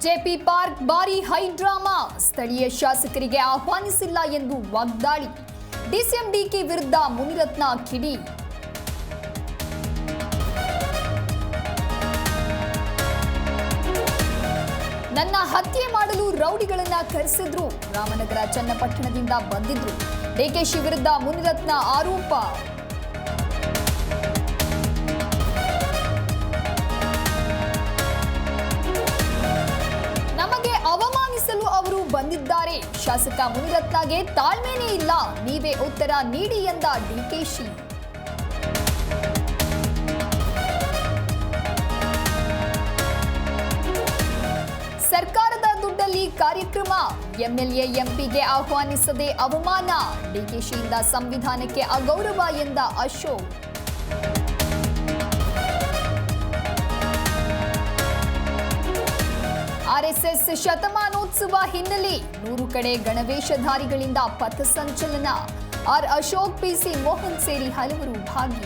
JP park ಬಾರಿ high drama, ಸ್ಥಳೀಯ ಶಾಸಕರಿಗೆ ಆಹ್ವಾನಿಸಿಲ್ಲ ಎಂದು ವಾಗ್ದಾಳಿ. ಡಿಸಿಎಂ ಡಿಕೆ ವಿರುದ್ಧ ಮುನಿರತ್ನ ಕಿಡಿ. ನನ್ನ ಹತ್ಯೆ ಮಾಡಲು ರೌಡಿಗಳನ್ನ ಕರೆಸಿದ್ರು, ರಾಮನಗರ ಚನ್ನಪಟ್ಟಣದಿಂದ ಬಂದಿದ್ರು. ಡಿಕೆಶಿ ವಿರುದ್ಧ ಮುನಿರತ್ನ ಆರೋಪ. ನಮಗೆ ಅವಮಾನಿಸಲು ಅವರು ಬಂದಿದ್ದಾರೆ. ಶಾಸಕ ಮುನಿರತ್ನಗೆ ತಾಳ್ಮೆನೇ ಇಲ್ಲ, ನೀವೇ ಉತ್ತರ ನೀಡಿ ಎಂದ ಡಿಕೆಶಿ. ಸರ್ಕಾರದ ದುಡ್ಡಲ್ಲಿ ಕಾರ್ಯಕ್ರಮ, ಎಂಎಲ್ಎ ಎಂಪಿಗೆ ಆಹ್ವಾನಿಸದೆ ಅವಮಾನ, ಡಿಕೆಶಿಯಿಂದ ಸಂವಿಧಾನಕ್ಕೆ ಅಗೌರವ ಎಂದ ಅಶೋಕ್. ಆರ್ಎಸ್ಎಸ್ ಶತಮಾನೋತ್ಸವ ಹಿನ್ನೆಲೆ 100 ಕಡೆ ಗಣವೇಷಧಾರಿಗಳಿಂದ ಪಥಸಂಚಲನ. ಆರ್ ಅಶೋಕ್, ಪಿಸಿ ಮೋಹನ್ ಸೇರಿ ಹಲವರು ಭಾಗಿ.